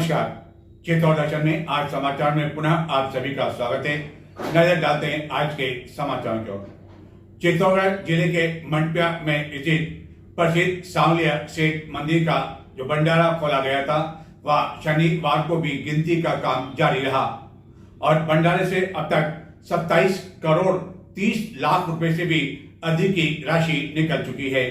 नमस्कार। चित्तौड़ दर्शन में आज समाचार में पुनः आप सभी का स्वागत है। नजर डालते हैं आज के समाचारों की ओर। चित्तौड़गढ़ जिले के मंडपिया में स्थित प्रसिद्ध सांवलिया सेठ मंदिर का जो भंडारा खोला गया था, वह शनिवार को भी गिनती का काम जारी रहा और भंडारे से अब तक 27 करोड़ 30 लाख रुपए से भी अधिक की राशि निकल चुकी है।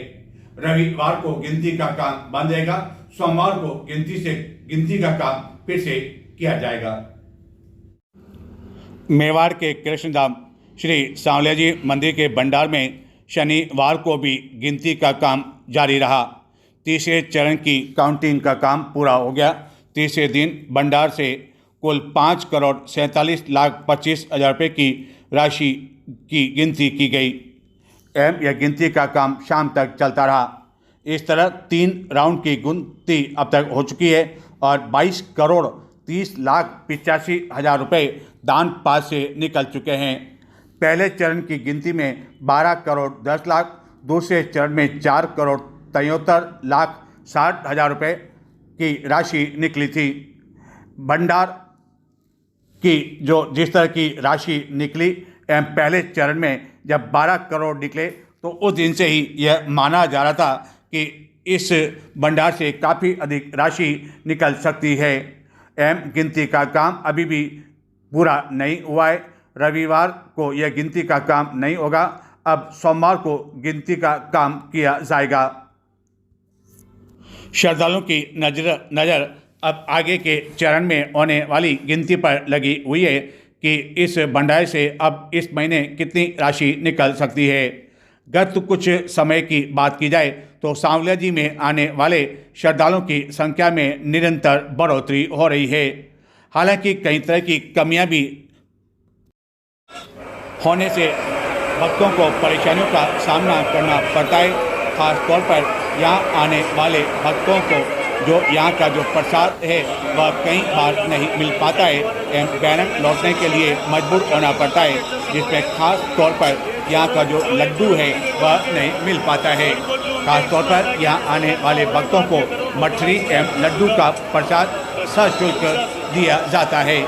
रविवार को गिनती का काम बंद रहेगा। सोमवार को गिनती का काम फिर से किया जाएगा। मेवाड़ के कृष्णधाम श्री सांवलिया जी मंदिर के भंडार में शनिवार को भी गिनती का काम जारी रहा। तीसरे चरण की काउंटिंग का काम पूरा हो गया। तीसरे दिन भंडार से कुल 5 करोड़ 47 लाख 25 हज़ार रुपये की राशि की गिनती की गई एवं यह गिनती का काम शाम तक चलता रहा। इस तरह 3 राउंड की गिनती अब तक हो चुकी है और 22 करोड़ 30 लाख 85 हज़ार रुपये दान पास से निकल चुके हैं। पहले चरण की गिनती में 12 करोड़ 10 लाख, दूसरे चरण में 4 करोड़ 73 लाख 60 हज़ार रुपये की राशि निकली थी। भंडार की जिस तरह की राशि निकली एवं पहले चरण में जब 12 करोड़ निकले तो उस दिन से ही यह माना जा रहा था कि इस भंडार से काफ़ी अधिक राशि निकल सकती है एवं गिनती का काम अभी भी पूरा नहीं हुआ है। रविवार को यह गिनती का काम नहीं होगा। अब सोमवार को गिनती का काम किया जाएगा। श्रद्धालुओं की नज़र अब आगे के चरण में होने वाली गिनती पर लगी हुई है कि इस भंडारे से अब इस महीने कितनी राशि निकल सकती है। गत कुछ समय की बात की जाए तो सांवलिया जी में आने वाले श्रद्धालुओं की संख्या में निरंतर बढ़ोतरी हो रही है। हालांकि कई तरह की कमियां भी होने से भक्तों को परेशानियों का सामना करना पड़ता है। खास तौर पर यहाँ आने वाले भक्तों को जो यहाँ का जो प्रसाद है वह कई बार नहीं मिल पाता है एवं बैरन लौटने के लिए मजबूर होना पड़ता है, जिसमें खास तौर पर यहाँ का जो लड्डू है वह नहीं मिल पाता है। खास तौर पर यहाँ आने वाले भक्तों को मठरी एवं लड्डू का प्रसाद सशुल्क दिया जाता है।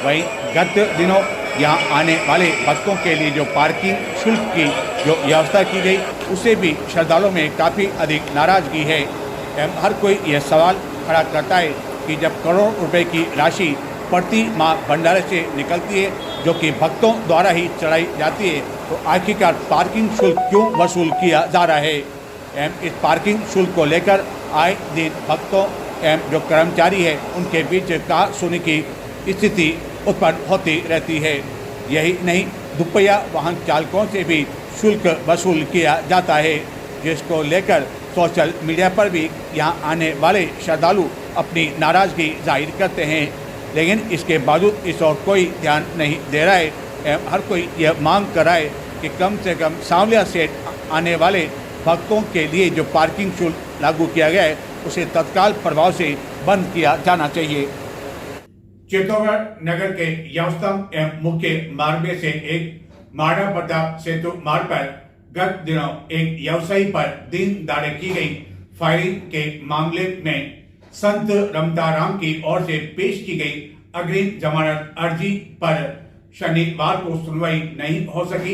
वहीं गत दिनों यहाँ आने वाले भक्तों के लिए जो पार्किंग शुल्क की जो व्यवस्था की गई उससे भी श्रद्धालुओं में काफ़ी अधिक नाराज़गी है एवं हर कोई यह सवाल खड़ा करता है कि जब करोड़ों रुपए की राशि प्रति माह भंडारे से निकलती है जो कि भक्तों द्वारा ही चढ़ाई जाती है, तो आखिरकार पार्किंग शुल्क क्यों वसूल किया जा रहा है एवं इस पार्किंग शुल्क को लेकर आए दिन भक्तों एवं जो कर्मचारी है उनके बीच कहा सुनी की स्थिति उत्पन्न होती रहती है। यही नहीं, दुपहिया वाहन चालकों से भी शुल्क वसूल किया जाता है, जिसको लेकर सोशल मीडिया पर भी यहाँ आने वाले श्रद्धालु अपनी नाराज़गी जाहिर करते हैं। लेकिन इसके बावजूद इस ओर कोई ध्यान नहीं दे रहा है एवं हर कोई यह मांग कर रहा है कि कम से कम सांवलिया से आने वाले भक्तों के लिए जो पार्किंग शुल्क लागू किया गया है उसे तत्काल प्रभाव से बंद किया जाना चाहिए। चित्तौड़गढ़ नगर के यवस्तंभ एवं मुख्य मार्ग में से एक महाराणा प्रताप सेतु मार्ग पर गत दिनों एक व्यवसायी पर दिन दहाड़े की गई फायरिंग के मामले में संत रमताराम की ओर से पेश की गई अग्रिम जमानत अर्जी पर शनिवार को सुनवाई नहीं हो सकी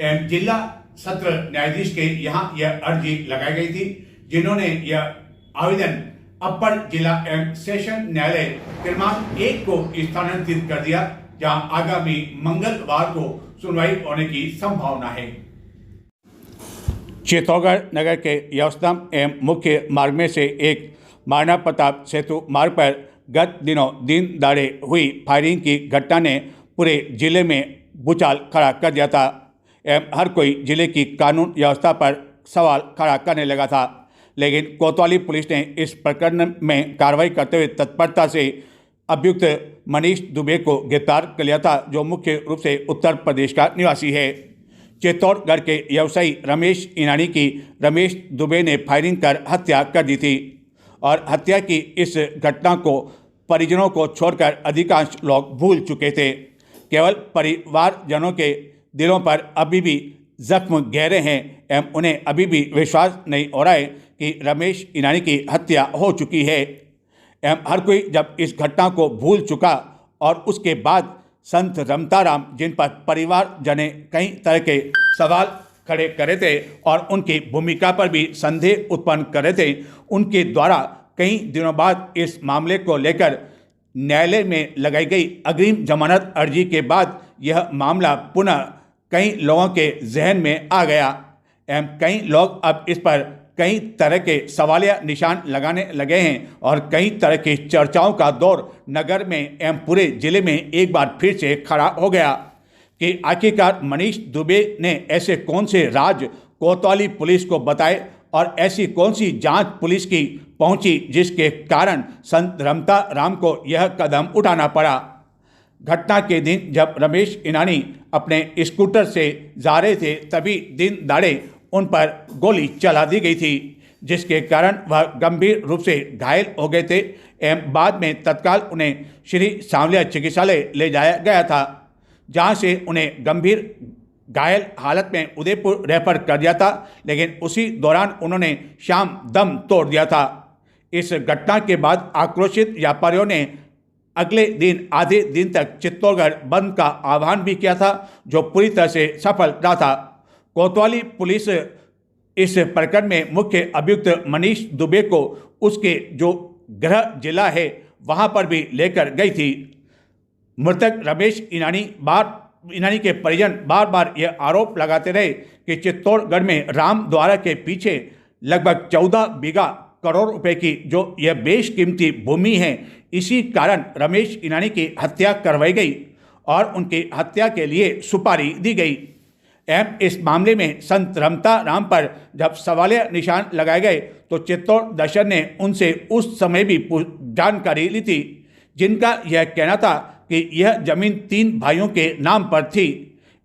एवं जिला सत्र न्यायाधीश के यहाँ यह अर्जी लगाई गई थी, जिन्होंने यह आवेदन अपर जिला एवं सेशन न्यायालय क्रमांक 1 को स्थानांतरित कर दिया, जहां आगामी मंगलवार को सुनवाई होने की संभावना है। चित्तौड़गढ़ नगर के यवस्तंभ एवं मुख्य मार्ग में से एक महाराणा प्रताप सेतु मार्ग पर गत दिनों दिन दहाड़े हुई फायरिंग की घटना ने पूरे जिले में भूचाल खड़ा कर दिया था एवं हर कोई जिले की कानून व्यवस्था पर सवाल खड़ा करने लगा था। लेकिन कोतवाली पुलिस ने इस प्रकरण में कार्रवाई करते हुए तत्परता से अभियुक्त मनीष दुबे को गिरफ्तार कर लिया था, जो मुख्य रूप से उत्तर प्रदेश का निवासी है। चित्तौड़गढ़ के व्यवसायी रमेश ईनानी की रमेश दुबे ने फायरिंग कर हत्या कर दी थी और हत्या की इस घटना को परिजनों को छोड़कर अधिकांश लोग भूल चुके थे। केवल परिवारजनों के दिलों पर अभी भी जख्म गहरे हैं एवं उन्हें अभी भी विश्वास नहीं हो रहा है कि रमेश ईनानी की हत्या हो चुकी है। हर कोई जब इस घटना को भूल चुका और उसके बाद संत रमताराम, जिन पर परिवार जने कई तरह के सवाल खड़े करे थे और उनकी भूमिका पर भी संदेह उत्पन्न करे थे, उनके द्वारा कई दिनों बाद इस मामले को लेकर न्यायालय में लगाई गई अग्रिम जमानत अर्जी के बाद यह मामला पुनः कई लोगों के जहन में आ गया एवं कई लोग अब इस पर कई तरह के सवालिया निशान लगाने लगे हैं और कई तरह की चर्चाओं का दौर नगर में एवं पूरे जिले में एक बार फिर से खड़ा हो गया कि आखिरकार मनीष दुबे ने ऐसे कौन से राज कोतवाली पुलिस को बताए और ऐसी कौन सी जांच पुलिस की पहुंची जिसके कारण संत रमताराम को यह कदम उठाना पड़ा। घटना के दिन जब रमेश ईनानी अपने स्कूटर से जा रहे थे तभी दिन दाड़े उन पर गोली चला दी गई थी, जिसके कारण वह गंभीर रूप से घायल हो गए थे एवं बाद में तत्काल उन्हें श्री सांवलिया चिकित्सालय ले जाया गया था, जहां से उन्हें गंभीर घायल हालत में उदयपुर रेफर कर दिया था, लेकिन उसी दौरान उन्होंने शाम दम तोड़ दिया था। इस घटना के बाद आक्रोशित व्यापारियों ने अगले दिन आधे दिन तक चित्तौड़गढ़ बंद का आह्वान भी किया था, जो पूरी तरह से सफल रहा था। कोतवाली पुलिस इस प्रकरण में मुख्य अभियुक्त मनीष दुबे को उसके जो गृह जिला है वहां पर भी लेकर गई थी। मृतक रमेश ईनानी के परिजन बार बार यह आरोप लगाते रहे कि चित्तौड़गढ़ में राम द्वारा के पीछे लगभग 14 बीघा करोड़ रुपए की जो यह बेशकीमती भूमि है, इसी कारण रमेश ईनानी की हत्या करवाई गई और उनकी हत्या के लिए सुपारी दी गई। एवं इस मामले में संत रमताराम पर जब सवालिया निशान लगाए गए तो चित्तौड़ दर्शन ने उनसे उस समय भी जानकारी ली थी, जिनका यह कहना था कि यह जमीन 3 भाइयों के नाम पर थी।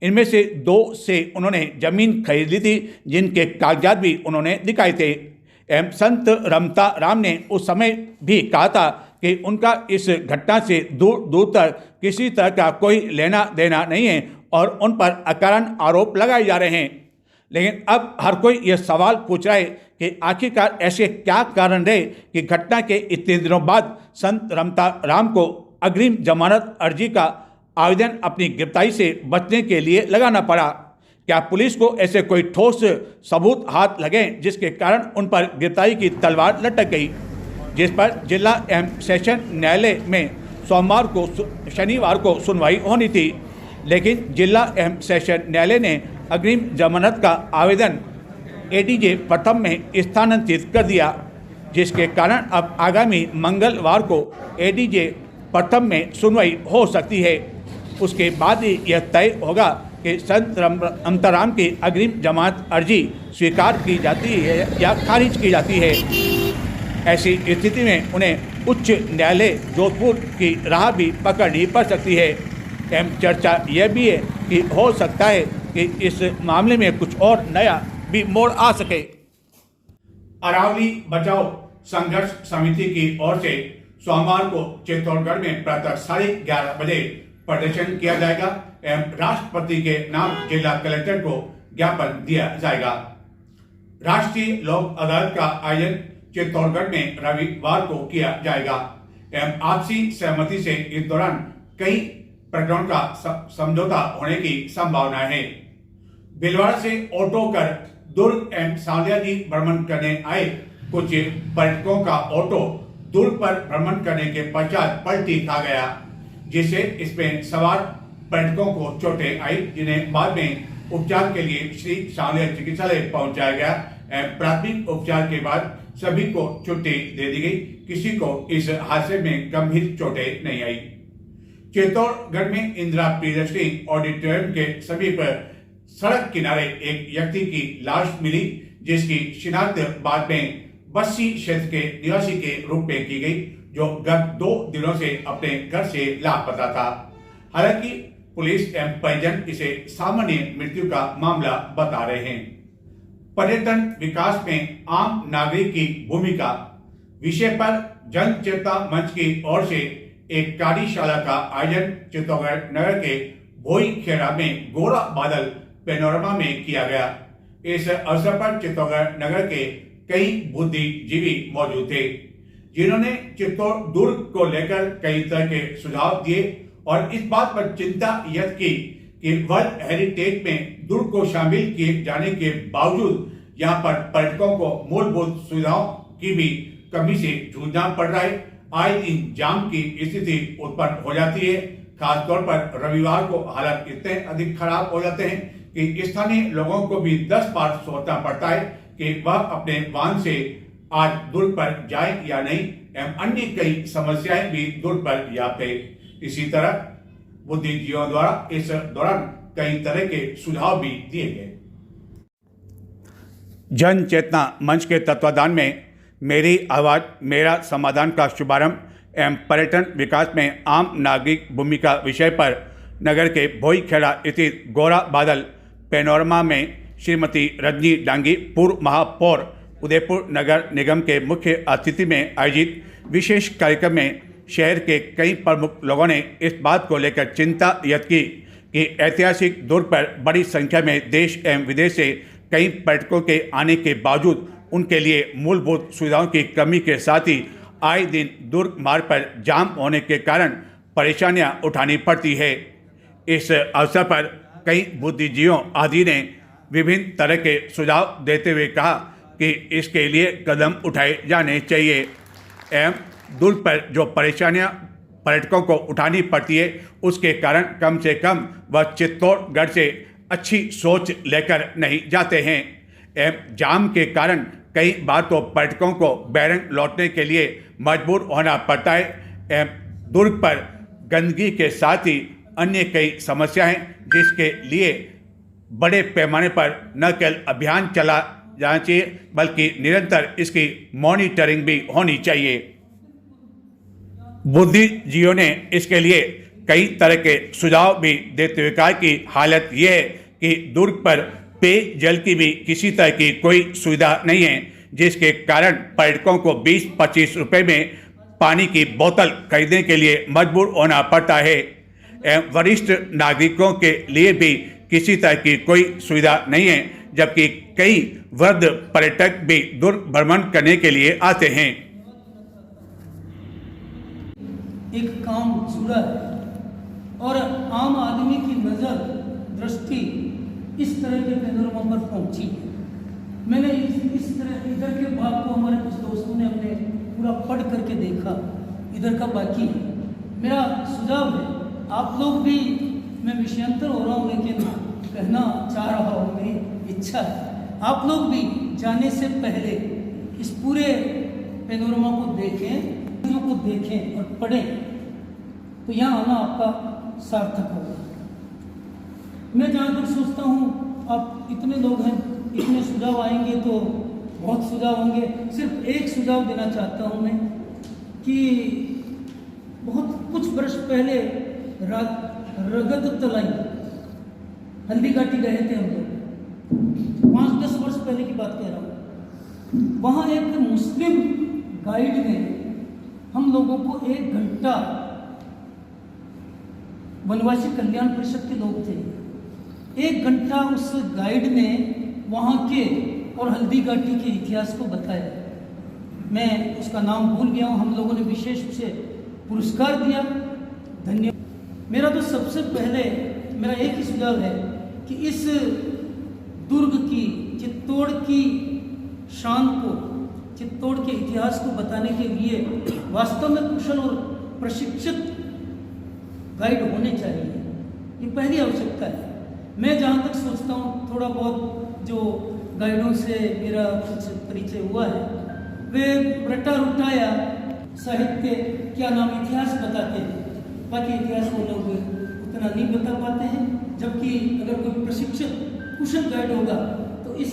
इनमें से 2 से उन्होंने जमीन खरीद ली थी, जिनके कागजात भी उन्होंने दिखाए थे। एवं संत रमताराम ने उस समय भी कहा था कि उनका इस घटना से दूर दूर तक किसी तरह का कोई लेना देना नहीं है और उन पर अकारण आरोप लगाए जा रहे हैं। लेकिन अब हर कोई यह सवाल पूछ रहा है कि आखिरकार ऐसे क्या कारण रहे कि घटना के इतने दिनों बाद संत रमताराम को अग्रिम जमानत अर्जी का आवेदन अपनी गिरफ्तारी से बचने के लिए लगाना पड़ा। क्या पुलिस को ऐसे कोई ठोस सबूत हाथ लगे जिसके कारण उन पर गिरफ्तारी की तलवार लटक गई, जिस पर जिला एवं सेशन न्यायालय में शनिवार को सुनवाई होनी थी, लेकिन जिला एवं सेशन न्यायालय ने अग्रिम जमानत का आवेदन एडीजे प्रथम में स्थानांतरित कर दिया, जिसके कारण अब आगामी मंगलवार को एडीजे प्रथम में सुनवाई हो सकती है। उसके बाद ही यह तय होगा कि संत रमताराम की अग्रिम जमानत अर्जी स्वीकार की जाती है या खारिज की जाती है। ऐसी स्थिति में उन्हें उच्च न्यायालय जोधपुर की राह भी पकड़नी पड़ सकती है। एवं चर्चा यह भी है कि हो सकता है कि इस मामले में कुछ और नया भी मोड़ आ सके। अरावली बचाओ संघर्ष समिति की ओर से सोमवार को चित्तौड़गढ़ में प्रातः 11:30 बजे प्रदर्शन किया जाएगा एवं राष्ट्रपति के नाम जिला कलेक्टर को ज्ञापन दिया जाएगा। राष्ट्रीय लोक अदालत का आयोजन चित्तौड़गढ़ में रविवार को किया जाएगा एवं आपसी सहमति से इस दौरान कई प्रकरणों का समझौता होने की संभावना है। भीलवाड़ा से ऑटो कर दुर्ग एवं सांवलिया जी भ्रमण करने आए कुछ पर्यटकों का ऑटो दुर्ग पर भ्रमण करने के पश्चात पलटी खा गया, जिससे इसमें सवार पर्यटकों को चोटें आई, जिन्हें बाद में उपचार के लिए श्री सांवलिया चिकित्सालय पहुंचाया गया। प्राथमिक उपचार के बाद सभी को छुट्टी दे दी गई। किसी को इस हादसे में गंभीर चोटें नहीं आई। चित्तौड़गढ़ में इंदिरा प्रियदर्शनी ऑडिटोरियम के समीप सड़क किनारे एक व्यक्ति की लाश मिली, जिसकी शिनाख्त बाद में बस्सी क्षेत्र के निवासी के रूप में की गई, जो गत 2 दिनों से अपने घर से लापता था। हालांकि पुलिस एवं परिजन इसे सामान्य मृत्यु का मामला बता रहे हैं। पर्यटन विकास में आम नागरिक की भूमिका विषय पर जन चेतना मंच की ओर से एक कार्यशाला का आयोजन चित्तौड़गढ़ नगर के भोई खेड़ा में गोरा बादल पेनोरमा में किया गया। इस अवसर पर चित्तौड़गढ़ नगर के कई बुद्धिजीवी मौजूद थे, जिन्होंने चित्तौड़ दुर्ग को लेकर कई तरह के सुझाव दिए और इस बात पर चिंता व्यक्त की कि वर्ल्ड हेरिटेज में दुर्ग को शामिल किए जाने के बावजूद यहाँ पर पर्यटकों को मूलभूत सुविधाओं की भी कमी से जूझना पड़ रहा है। आए दिन जाम की स्थिति उत्पन्न हो जाती है। खासतौर पर रविवार को हालात इतने अधिक खराब हो जाते हैं कि स्थानीय लोगों को भी 10 बार सोचना पड़ता है कि वह अपने वाहन से आज दुर्ग पर जाए या नहीं एवं अन्य कई समस्याएं भी दुर्ग पर व्याप्त है। इसी तरह बुद्धिजीवियों द्वारा इस दौरान कई तरह के सुझाव भी दिए गए। जन चेतना मंच के तत्वाधान में मेरी आवाज़ मेरा समाधान का शुभारंभ एवं पर्यटन विकास में आम नागरिक भूमिका विषय पर नगर के भोईखेड़ा स्थित गोरा बादल पैनोरमा में श्रीमती रजनी डांगी पूर्व महापौर उदयपुर नगर निगम के मुख्य अतिथि में आयोजित विशेष कार्यक्रम में शहर के कई प्रमुख लोगों ने इस बात को लेकर चिंता व्यक्त की कि ऐतिहासिक दुर्ग पर बड़ी संख्या में देश एवं विदेश से कई पर्यटकों के आने के बावजूद उनके लिए मूलभूत सुविधाओं की कमी के साथ ही आए दिन दुर्ग मार्ग पर जाम होने के कारण परेशानियां उठानी पड़ती है। इस अवसर पर कई बुद्धिजीवियों आदि ने विभिन्न तरह के सुझाव देते हुए कहा कि इसके लिए कदम उठाए जाने चाहिए एवं दुर्ग पर जो परेशानियां पर्यटकों को उठानी पड़ती है उसके कारण कम से कम वह चित्तौड़गढ़ से अच्छी सोच लेकर नहीं जाते हैं एवं जाम के कारण कई बार तो पर्यटकों को बैरंग लौटने के लिए मजबूर होना पड़ता है एवं दुर्ग पर गंदगी के साथ ही अन्य कई समस्याएं जिसके लिए बड़े पैमाने पर न केवल अभियान चला जाना चाहिए बल्कि निरंतर इसकी मॉनिटरिंग भी होनी चाहिए। बुद्धिजीवियों ने इसके लिए कई तरह के सुझाव भी देते हुए कहा कि हालत यह है कि दुर्ग पर पेयजल की भी किसी तरह की कोई सुविधा नहीं है जिसके कारण पर्यटकों को 20-25 रुपए में पानी की बोतल खरीदने के लिए मजबूर होना पड़ता है एवं वरिष्ठ नागरिकों के लिए भी किसी तरह की कोई सुविधा नहीं है जबकि कई वृद्ध पर्यटक भी दुर्ग भ्रमण करने के लिए आते हैं। एक काम जुड़ा है और आम आदमी की नज़र दृष्टि इस तरह के पैनोरमा पर पहुंची है। मैंने इस तरह इधर के भाग को हमारे कुछ दोस्तों ने अपने पूरा पढ़ करके देखा, इधर का बाकी है। मेरा सुझाव है आप लोग भी, मैं विषयांतर हो रहा हूँ लेकिन कहना चाह रहा हूँ, मेरी इच्छा है आप लोग भी जाने से पहले इस पूरे पैनोरमा को देखें, को देखें और पढ़ें तो यहाँ आना आपका सार्थक होगा। मैं जहाँ तक सोचता हूँ आप इतने लोग हैं, इतने सुझाव आएंगे तो बहुत सुझाव होंगे। सिर्फ एक सुझाव देना चाहता हूँ मैं कि बहुत कुछ वर्ष पहले रगत तलाई हल्दी घाटी गए थे हम लोग, 5-10 वर्ष पहले की बात कह रहा हूँ। वहाँ एक मुस्लिम गाइड ने हम लोगों को 1 घंटा, वनवासी कल्याण परिषद के लोग थे, 1 घंटा उस गाइड ने वहाँ के और हल्दी घाटी के इतिहास को बताया। मैं उसका नाम भूल गया हूँ, हम लोगों ने विशेष रूप से पुरस्कार दिया, धन्यवाद। मेरा तो सबसे पहले मेरा एक ही सुझाव है कि इस दुर्ग की, चित्तौड़ की शान को, चित्तौड़ के इतिहास को बताने के लिए वास्तव में कुशल और प्रशिक्षित गाइड होने चाहिए। ये पहली आवश्यकता है। मैं जहाँ तक सोचता हूँ, थोड़ा बहुत जो गाइडों से मेरा कुछ परिचय हुआ है, वे रटा रुटाया साहित्य, क्या नाम, इतिहास बताते हैं, बाकी इतिहास वो लोग उतना नहीं बता पाते हैं। जबकि अगर कोई प्रशिक्षित कुशल गाइड होगा तो इस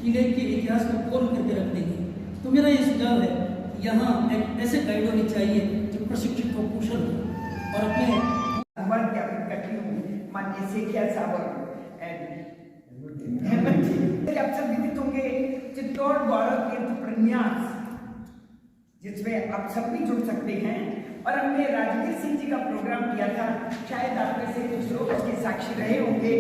किले के इतिहास को खोल करके रख देंगे। तो मेरा ये सुझाव है यहाँ एक ऐसे गाइड होने चाहिए जो प्रशिक्षित हो, कुशल हो और अपने ज्ञापित करती हूँ माननीय सेठिया साहब आप सब विदित होंगे चित्तौड़ गौरव तीर्थ प्रन्यास, जिसमें आप सब भी जुड़ सकते हैं। और हमने राजवीर सिंह जी का प्रोग्राम किया था, शायद आप में से कुछ लोग उसके साक्षी रहे होंगे।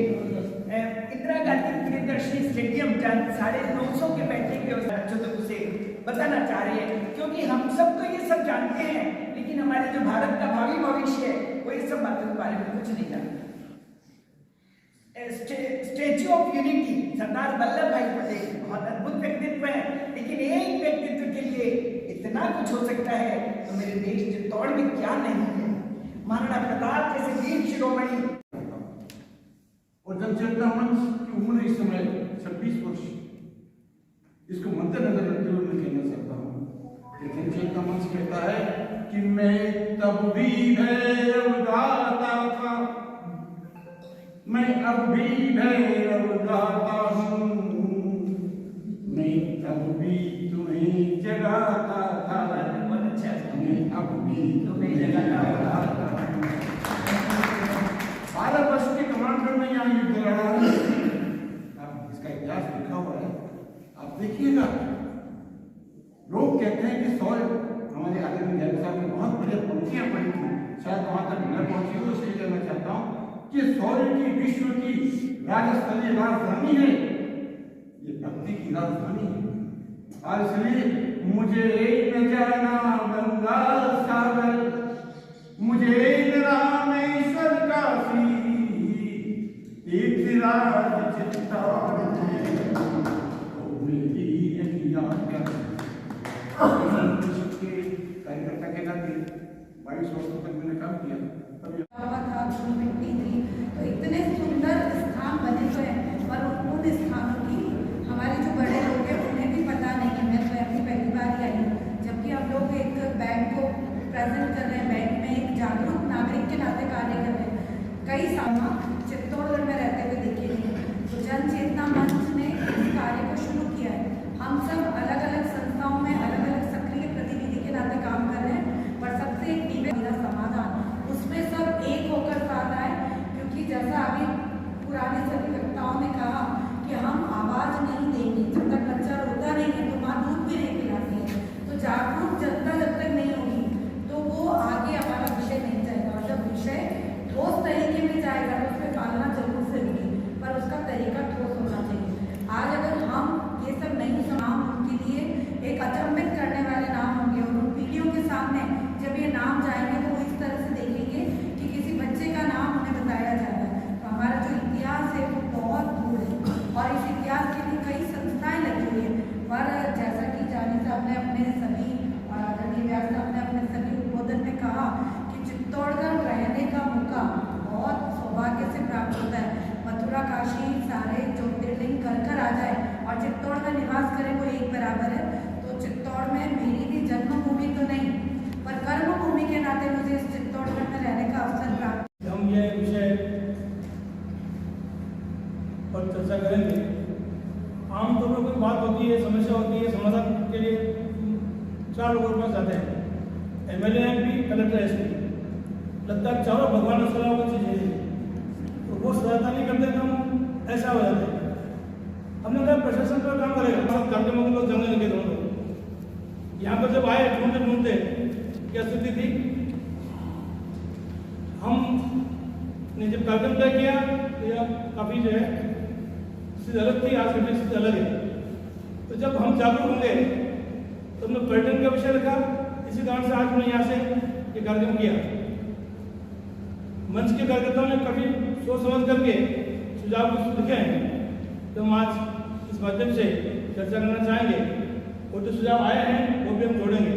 इंदिरा गांधी प्रियदर्शनी स्टेडियम जहाँ 950 के बैठने की व्यवस्था जो तो उसे बताना चाह रहे हैं, क्योंकि हम सब तो ये सब जानते हैं, लेकिन हमारे जो भारत का भावी भविष्य है वो ये सब बातों के बारे में कुछ नहीं जानते। Statue of unity, Sardar Vallabh भाई पटेल बहुत अद्भुत व्यक्तित्व है, लेकिन एक व्यक्तित्व के लिए इतना कुछ हो सकता है तो मेरे देश चित्तौड़ में क्या नहीं है। महाराणा प्रताप जैसे वीर शिरोमणि और जनचेतना मंच की उम्र इस समय 26 वर्ष, इसको मद्देनजर रखते हुए मैं कहना चाहता हूँ कि जनचेतना मंच कहता है कि मैं तब भी भैरव गाता था, मैं अब भी भैरव गाता हूँ, मैं तब भी तुम्हें जगाता था, बहुत अच्छा है। मैं अब भी तुम्हें जगाता था। 12 वर्ष के कमांडर ने यहाँ युद्ध लड़ा है। अब इसका इतिहास लिखा हुआ है, आप देखिएगा। लोग कहते हैं कि सौर्य, हमारे आदरणीय जैन साहब ने बहुत बढ़िया पंक्तियां पढ़ी थी, शायद वहां तक न पहुंची हो, इसलिए कहना चाहता हूँ कि सौर्य की विश्व की राजस्थलीय राजधानी है, ये भक्ति की राजधानी है। और इसलिए मुझे न जाना गंगा सागर, मुझे न रामेश्वर काशी, तीर्थराज चित्तौड़ कार्यकर्ता के नाते 22 वर्षों तक मैंने काम किया। मिट्टी थी, तो इतने सुंदर स्थान बने हुए हैं, पर उन स्थानों की हमारे जो बड़े लोग हैं उन्हें भी पता नहीं है। मैं स्वयं भी पहली बार ही आई हूँ, जबकि हम लोग एक बैंक को प्रेजेंट कर रहे हैं, बैंक में एक जागरूक नागरिक के नाते कार्य कर रहे हैं। कई साल चित्तौड़गढ़ में रहते हुए देखे नहीं, तो जन चेतना मंच ने इस कार्य को शुरू किया है। हम सब अलग अलग संस्थाओं में अलग अलग सक्रिय प्रतिनिधि के नाते काम कर रहे हैं, पर सबसे एक टीम मेरा समाधान, उसमें सब एक होकर साथ आए, क्योंकि जैसा अभी पुराने सभी वक्ताओं ने कहा कि हम आवाज नहीं देंगे, जब तक बच्चा रोता नहीं है तो माँ दूध भी नहीं पिलाती है। तो जागरूक जनता जब तक नहीं होगी तो वो आगे हमारा विषय नहीं जाएगा, और जब विषय ठोस तरीके में जाएगा तो उसमें पालना जरूर से होगी, पर उसका तरीका ठोस होना चाहिए। आज अगर हम ये सब नहीं नाम उनके लिए एक अचंभित करने वाले नाम होंगे, और उन पीढ़ियों के सामने जब ये नाम जाएंगे तो वो इस तरह से देखेंगे कि किसी बच्चे का नाम उन्हें बताया जा रहा है। तो हमारा जो इतिहास है वो बहुत दूर है, और इस इतिहास के लिए कई संस्थाएं लगी हुई है। पर जैसा कि जानी साहब ने अपने सभी और आदरणीय व्यास साहब ने अपने सभी उद्बोधन में कहा कि चित्तौड़गढ़ रहने का मौका बहुत सौभाग्य से प्राप्त होता है। मथुरा काशी सारे ज्योतिर्लिंग कर आ जाए और चित्तौड़ में निवास करें वो एक बराबर है। तो चित्तौड़ में मेरी भी जन्मभूमि तो नहीं, पर कर्मभूमि के नाते मुझे इस चित्तौड़गढ़ में रहने का अवसर प्राप्त। हम ये विषय पर चर्चा करेंगे। आमतौर पर कोई बात होती है, समस्या होती है, समाधान के लिए 4 लोगों के पास जाते हैं, MLA, MP, कलेक्टर, SP। लगता है चारों भगवान ने सलाह को चीजें, तो वो सहायता नहीं करते तो हम ऐसा हो जाते हैं। हमने कहा प्रशासन पर काम करेगा, बहुत कार्यक्रमों के लोग जानने लगे दोनों लोग। यहाँ पर जब आए ढूंढते ढूंढते क्या स्थिति थी, हमने जब कार्यक्रम तय किया तो यह काफ़ी जो है स्थिति अलग थी, आज की स्थिति अलग है। तो जब हम जागरूक होंगे तो हमने पर्यटन का विषय रखा, इसी कारण से आज हमने यहाँ से ये कार्यक्रम किया। मंच के कार्यकर्ताओं ने काफ़ी सोच समझ करके सुझाव कुछ लिखे हैं, तो हम आज इस माध्यम से चर्चा करना चाहेंगे, और जो सुझाव आए हैं वो भी हम जोड़ेंगे।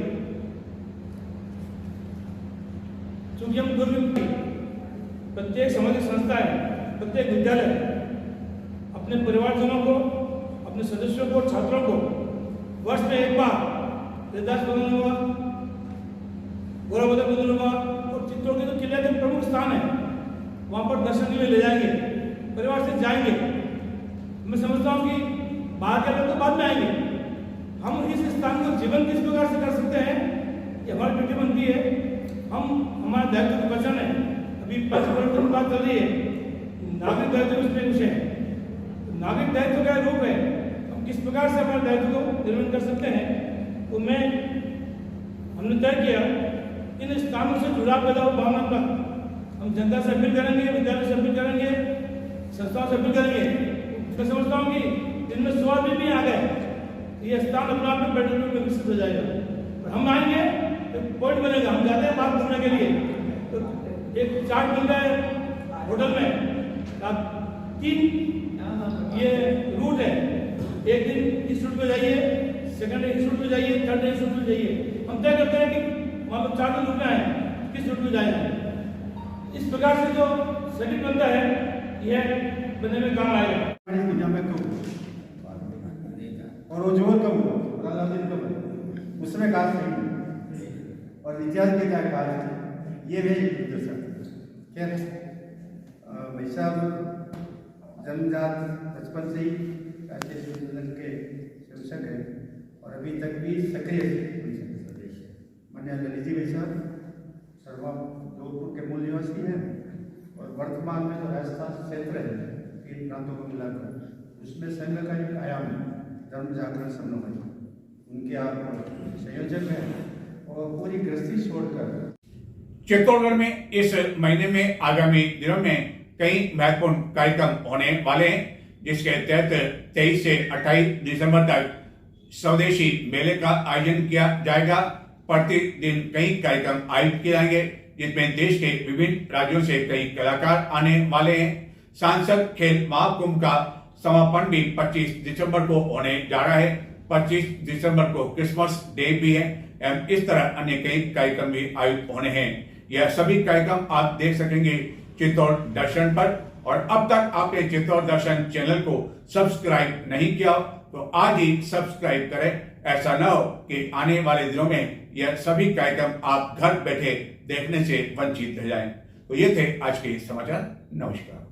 चूंकि हम दुर्ग प्रत्येक सामाजिक संस्थाएं, प्रत्येक विद्यालय अपने परिवारजनों को, अपने सदस्यों को, छात्रों को वर्ष में एक बार हरिदास बदल हुआ, गौरव बदल हुआ, और चित्तौड़ के जो किले के प्रमुख स्थान है वहाँ पर दर्शन के लिए ले जाएंगे, परिवार से जाएंगे। मैं समझता हूँ कि बाहर के लोग तो बाद में आएंगे, हम इस स्थान को जीवन किस प्रकार से कर सकते हैं, ये हमारी ड्यूटी बनती है। हम हमारे दायित्व को बचाना है। अभी परिवर्तन की बात चल रही है, नागरिक दायित्व उसमें विषय है। तो नागरिक दायित्व का रूप है, हम किस प्रकार से हमारे दायित्व को निर्वहन कर सकते हैं। तो हमने तय किया इन स्थानों से जुड़ाव पैदा हो भावनात्मक, हम जनता से अपील करेंगे, विद्यालय से अपील करेंगे, संस्थाओं से अपील करेंगे, मैं समझता हूँ कि इनमें स्वाद भी आ गए, ये स्थान अपने आप में पर्यटन में विकसित हो जाएगा। और हम आएंगे तो पॉइंट बनेगा, हम जाते हैं बात घूमने के लिए, तो एक चार्ट मिल जाए होटल में, आप 3 ये रूट है, एक दिन इस रूट पे जाइए, सेकंड डे इस रूट पे जाइए, थर्ड डे इस रूट पे जाइए। हम तय करते हैं कि मान लो 4 दिन रुकना है, किस रूट पे जाएगा। इस प्रकार से जो शेड्यूल बनता है यह बनने में काम आएगा। दुनिया में कब और वो जोर कब हुआ, अलादीन कब बना, उसमें काज नहीं, और इतिहास में क्या काज है ये भी दर्शक। खैर भाई साहब जन्मजात बचपन से ही राष्ट्रीय संगठन के शिक्षक हैं और अभी तक भी सक्रिय सदस्य हैं। माननीय ललित जी भाई साहब सर्वा जोधपुर के मूल निवासी हैं और वर्तमान में जो राजस्थान क्षेत्र है 3 प्रांतों को मिलाकर उसमें संघ का एक आयाम है धर्म जागरण समन्वय, उनके आप संयोजक हैं और पूरी गृहस्थी छोड़कर चित्तौड़गढ़ में इस महीने में आगामी दिनों में कई महत्वपूर्ण कार्यक्रम होने वाले हैं, जिसके तहत 23 से 28 दिसंबर तक स्वदेशी मेले का आयोजन किया जाएगा। प्रतिदिन कई कार्यक्रम आयोजित किए जाएंगे, जिसमें देश के विभिन्न राज्यों से कई कलाकार आने वाले हैं। सांसद खेल महाकुंभ का समापन भी 25 दिसंबर को होने जा रहा है। 25 दिसंबर को क्रिसमस डे भी है एवं इस तरह अन्य कई कार्यक्रम भी आयोजित होने हैं। यह सभी कार्यक्रम आप देख सकेंगे चित्तौड़ दर्शन पर। और अब तक आपने चित्तौड़ दर्शन चैनल को सब्सक्राइब नहीं किया तो आज ही सब्सक्राइब करें। ऐसा न हो कि आने वाले दिनों में यह सभी कार्यक्रम आप घर बैठे देखने से वंचित रह जाएं। तो ये थे आज के समाचार। नमस्कार।